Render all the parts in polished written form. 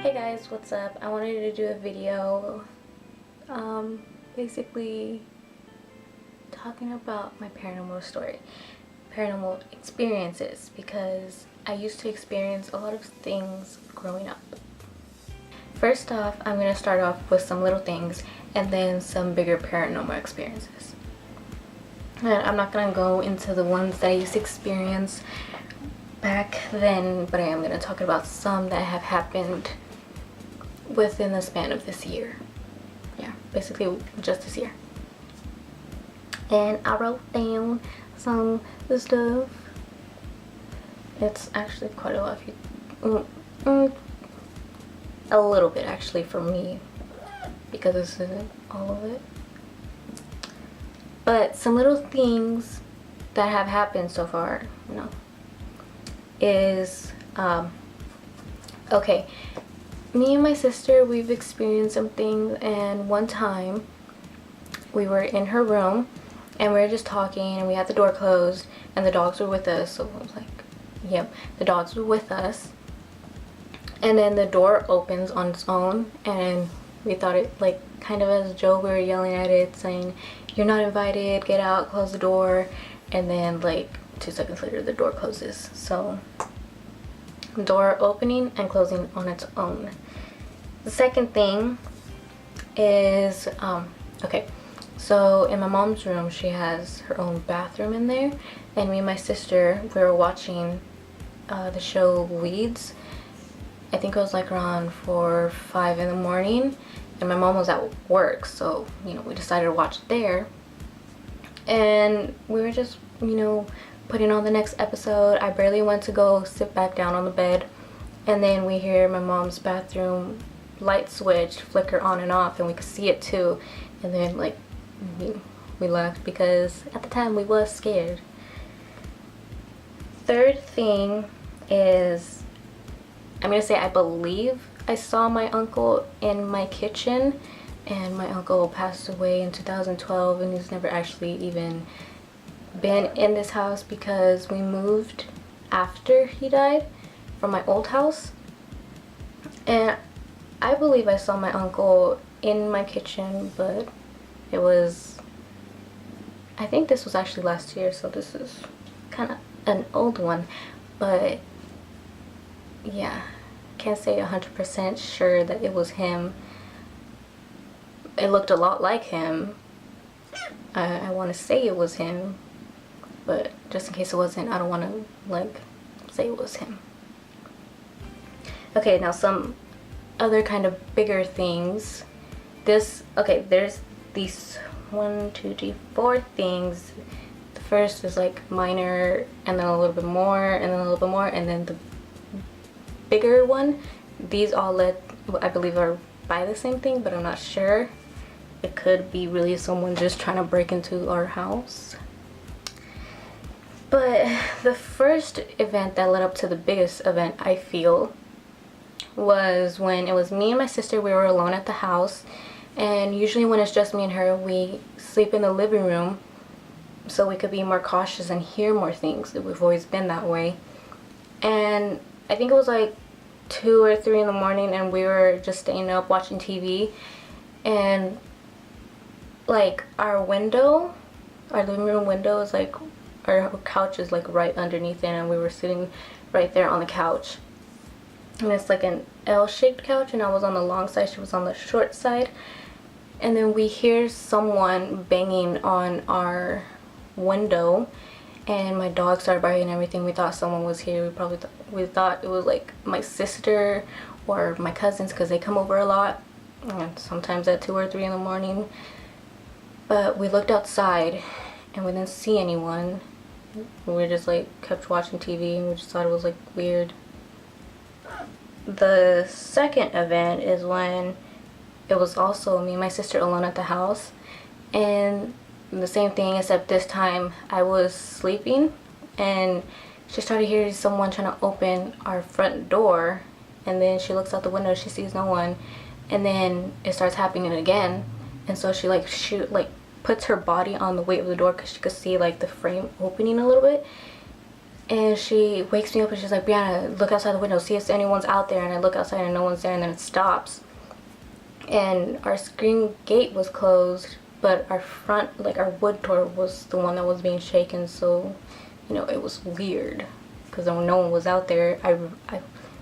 Hey guys, what's up? I wanted to do a video basically talking about my paranormal experiences, because I used to experience a lot of things growing up. First off, I'm going to start off with some little things and then some bigger paranormal experiences. And I'm not going to go into the ones that I used to experience back then, but I am going to talk about some that have happened within the span of this year. Yeah, basically just this year. And I wrote down some stuff. It's actually quite a lot. A little bit actually for me, because this isn't all of it. But some little things that have happened so far, is okay. Me and my sister, we've experienced some things, and one time we were in her room and we were just talking and we had the door closed and the dogs were with us. So I was like, yep, the dogs were with us. And then the door opens on its own, and we thought it, like, kind of as a joke, we were yelling at it saying, "You're not invited, get out, close the door." And then like 2 seconds later the door closes. So door opening and closing on its own. The second thing is okay, so in my mom's room, she has her own bathroom in there, and me and my sister, we were watching the show Weeds. I think it was like around 4 or 5 in the morning, and my mom was at work, so we decided to watch it there. And we were just putting on the next episode. I barely went to go sit back down on the bed, and then we hear my mom's bathroom light switch flicker on and off, and we could see it too. And then like we left, because at the time we was scared. Third thing is, I'm gonna say I believe I saw my uncle in my kitchen, and my uncle passed away in 2012, and he's never actually even been in this house, because we moved after he died from my old house. And I believe I saw my uncle in my kitchen, but it was, I think this was actually last year, so this is kind of an old one. But yeah, can't say 100% sure that it was him. It looked a lot like him. I want to say it was him, but just in case it wasn't, I don't want to like say it was him. Okay, now some other kind of bigger things. There's these 1, 2, 3, 4 things. The first is like minor, and then a little bit more, and then a little bit more, and then the bigger one. These all led, I believe, are by the same thing, but I'm not sure. It could be really someone just trying to break into our house. But the first event that led up to the biggest event, I feel, was when it was me and my sister. We were alone at the house, and usually when it's just me and her, we sleep in the living room so we could be more cautious and hear more things. We've always been that way. And I think it was like 2 or 3 in the morning, and we were just staying up watching TV, and like our living room window is like, our couch is like right underneath it, and we were sitting right there on the couch. And it's like an L-shaped couch, and I was on the long side, she was on the short side. And then we hear someone banging on our window, and my dog started barking and everything. We thought someone was here. We thought it was like my sister or my cousins, because they come over a lot, and sometimes at 2 or 3 in the morning. But we looked outside and we didn't see anyone. We just like kept watching TV, and we just thought it was like weird. The second event is when it was also me and my sister alone at the house, and the same thing, except this time I was sleeping, and she started hearing someone trying to open our front door, and then she looks out the window, she sees no one, and then it starts happening again. And so she puts her body on the weight of the door, because she could see like the frame opening a little bit. And she wakes me up and she's like, Brianna, look outside the window, see if anyone's out there. And I look outside and no one's there, and then it stops. And our screen gate was closed, but our front, like our wood door, was the one that was being shaken. So, you know, it was weird because no one was out there.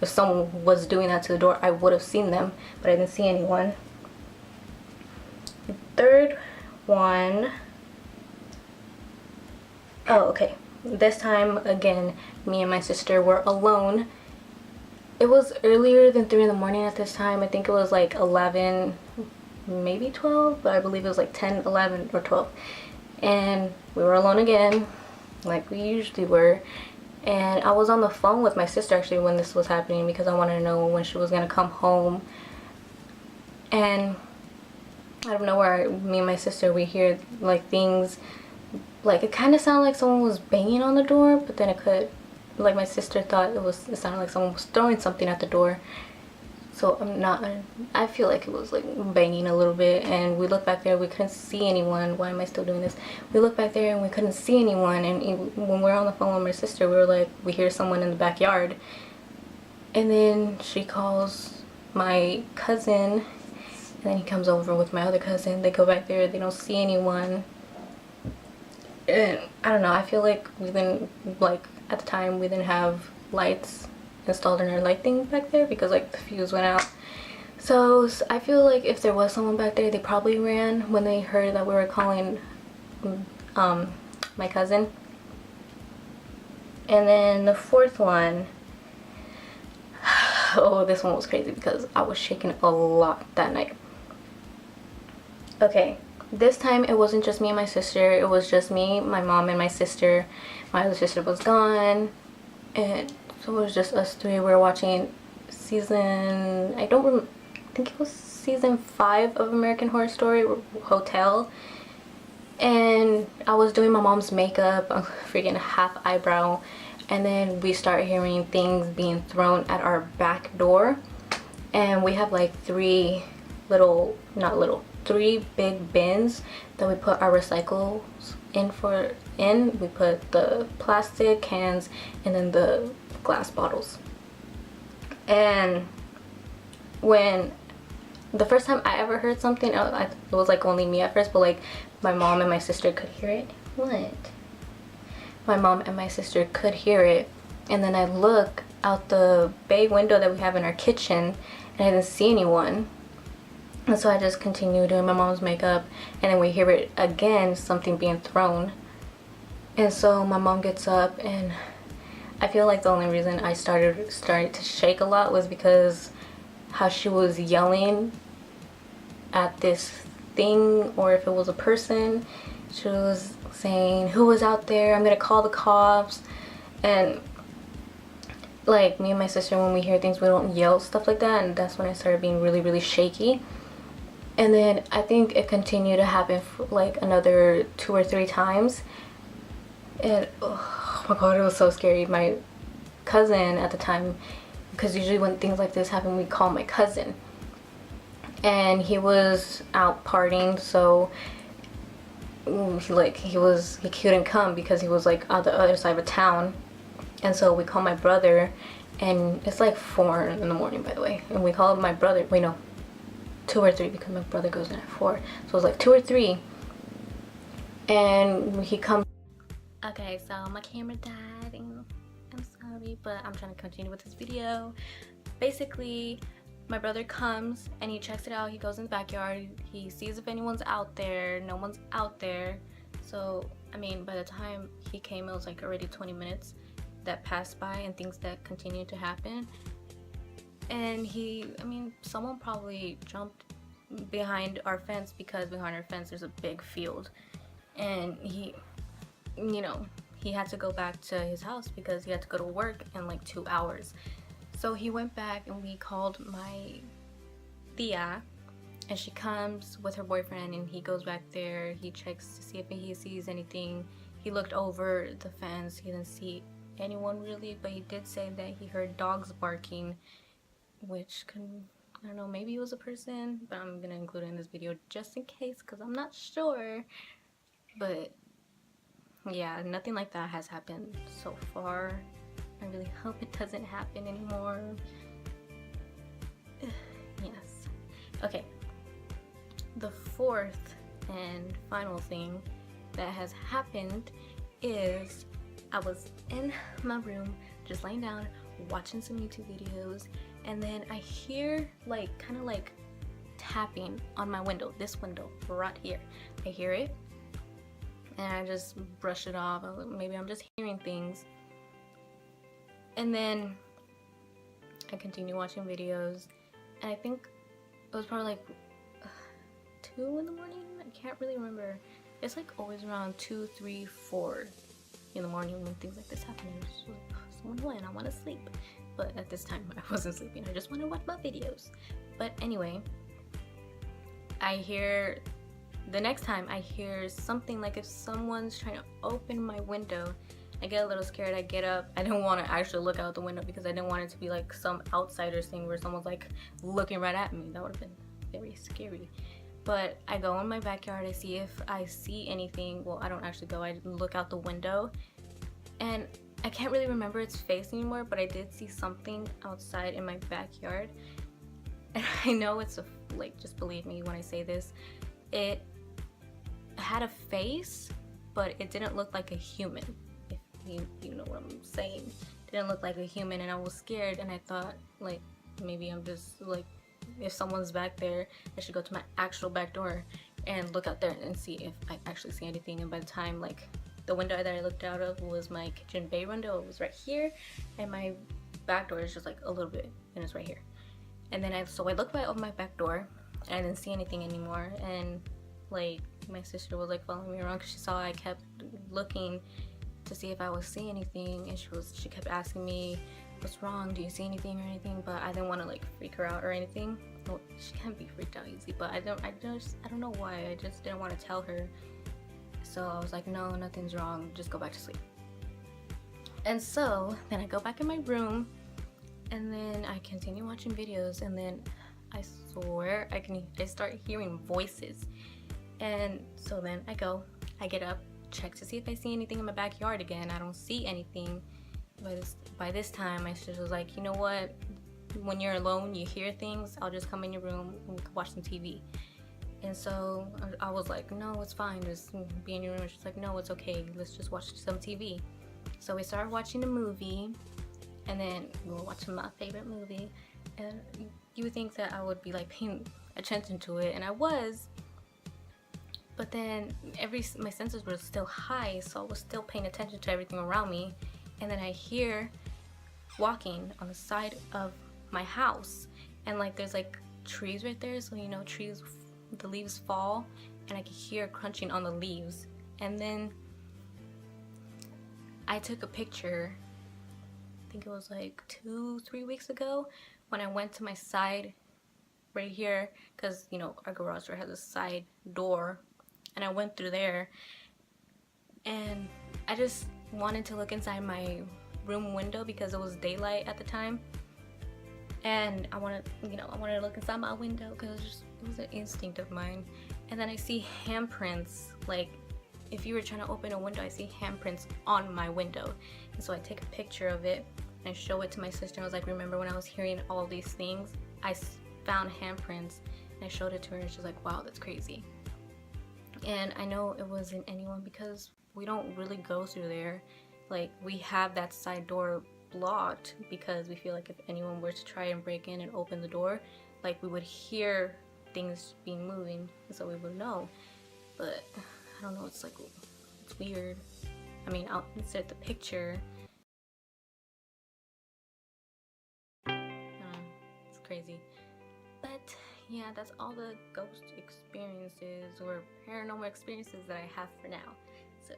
If someone was doing that to the door, I would have seen them, but I didn't see anyone. The third one, oh, okay. This time, again, me and my sister were alone. It was earlier than 3 in the morning at this time. I think it was like 11, maybe 12, but I believe it was like 10, 11, or 12. And we were alone again, like we usually were. And I was on the phone with my sister actually when this was happening because I wanted to know when she was gonna come home. And out of nowhere, me and my sister, we hear like things, like it kind of sounded like someone was banging on the door, but then it could, like my sister thought it sounded like someone was throwing something at the door. So I feel like it was like banging a little bit. And we looked back there, we couldn't see anyone. Why am I still doing this? We looked back there and we couldn't see anyone. And when we were on the phone with my sister, we were like, we hear someone in the backyard. And then she calls my cousin, and then he comes over with my other cousin. They go back there, they don't see anyone. And I don't know, I feel like at the time we didn't have lights installed in our light thing back there because like the fuse went out. So I feel like if there was someone back there, they probably ran when they heard that we were calling my cousin. And then the fourth one, oh, this one was crazy because I was shaking a lot that night. Okay, this time it wasn't just me and my sister, it was just me, my mom, and my sister. My other sister was gone, and so it was just us three. We were watching season, I think it was season 5 of American Horror Story Hotel. And I was doing my mom's makeup, a freaking half eyebrow, and then we start hearing things being thrown at our back door. And we have like three big bins that we put our recycles in. We put the plastic cans and then the glass bottles. And when the first time I ever heard something, it was like only me at first, but like my mom and my sister could hear it. What? My mom and my sister could hear it. And then I look out the bay window that we have in our kitchen, and I didn't see anyone. And so I just continued doing my mom's makeup, and then we hear it again, something being thrown. And so my mom gets up, and I feel like the only reason I started to shake a lot was because how she was yelling at this thing, or if it was a person. She was saying, "Who was out there? I'm gonna call the cops." And like me and my sister, when we hear things, we don't yell stuff like that, and that's when I started being really, really shaky. And then I think it continued to happen for like another 2 or 3 times. And oh my god, it was so scary. My cousin at the time, because usually when things like this happen, we call my cousin, and he was out partying, so he couldn't come because he was like on the other side of town. And so we call my brother, and it's like 4 in the morning, by the way, and we call my brother, wait, no, 2 or 3, because my brother goes in at 4, so it was like 2 or 3. And he comes. Okay, so my camera died, and I'm sorry, but I'm trying to continue with this video. Basically, my brother comes and he checks it out. He goes in the backyard, he sees if anyone's out there. No one's out there. So I mean, by the time he came, it was like already 20 minutes that passed by, and things that continued to happen. And someone probably jumped behind our fence, because behind our fence there's a big field, and he had to go back to his house because he had to go to work in like 2 hours. So he went back, and we called my tia, and she comes with her boyfriend, and he goes back there. He checks to see if he sees anything. He looked over the fence. He didn't see anyone really, but he did say that he heard dogs barking, which I don't know, maybe it was a person, but I'm gonna include it in this video just in case, because I'm not sure. But yeah, nothing like that has happened so far. I really hope it doesn't happen anymore. Yes. Okay. The fourth and final thing that has happened is I was in my room just laying down watching some YouTube videos, and then I hear like kind of like tapping on my window, this window right here. I hear it and I just brush it off. Maybe I'm just hearing things. And then I continue watching videos, and I think it was probably like 2 in the morning. I can't really remember. It's like always around 2, 3, 4 in the morning when things like this happen. And it's just like, so annoying. I want to sleep, but at this time I wasn't sleeping. I just want to watch my videos. But anyway, the next time I hear something like if someone's trying to open my window. I get a little scared. I get up. I didn't want to actually look out the window because I didn't want it to be like some outsider's thing where someone's like looking right at me. That would have been very scary. But I go in my backyard. I see if I see anything. Well, I don't actually go. I look out the window, and I can't really remember its face anymore, but I did see something outside in my backyard. And I know it's like, just believe me when I say this, it had a face, but it didn't look like a human. You know what I'm saying. It didn't look like a human, and I was scared, and I thought like maybe I'm just like, if someone's back there, I should go to my actual back door and look out there and see if I actually see anything. And by the time like the window that I looked out of was my kitchen bay window, it was right here, and my back door is just like a little bit, and it's right here. And then I looked right over my back door, and I didn't see anything anymore. And like my sister was like following me around because she saw I kept looking to see if I was seeing anything, and she kept asking me, what's wrong, do you see anything or anything? But I didn't want to like freak her out or anything. Well, she can't be freaked out easy, but I don't know why. I just didn't want to tell her. So I was like, no, nothing's wrong, just go back to sleep. And so then I go back in my room, and then I continue watching videos, and then I swear I start hearing voices. And so then I get up, check to see if I see anything in my backyard again. I don't see anything. By this time, my sister was like, you know what? When you're alone, you hear things. I'll just come in your room and we can watch some TV. And so I was like, no, it's fine. Just be in your room. She's like, no, it's okay. Let's just watch some TV. So we started watching a movie, and then we were watching my favorite movie. And you would think that I would be like paying attention to it, and I was. But then my senses were still high, so I was still paying attention to everything around me. And then I hear walking on the side of my house, and like there's like trees right there, so you know trees, the leaves fall, and I could hear crunching on the leaves. And then I took a picture, I think it was like 2-3 weeks ago, when I went to my side right here, because you know our garage door has a side door, and I went through there, and I just wanted to look inside my room window because it was daylight at the time, and I wanted to look inside my window because it was an instinct of mine. And then I see handprints, like if you were trying to open a window, I see handprints on my window. And so I take a picture of it and I show it to my sister. I was like, remember when I was hearing all these things? I found handprints, and I showed it to her, and she's like, wow, that's crazy. And I know it wasn't anyone because we don't really go through there. Like, we have that side door blocked because we feel like if anyone were to try and break in and open the door, like we would hear things being moving, and so we would know. But I don't know, it's like, it's weird. I mean, I'll insert the picture. It's crazy. But yeah, that's all the ghost experiences or paranormal experiences that I have for now. So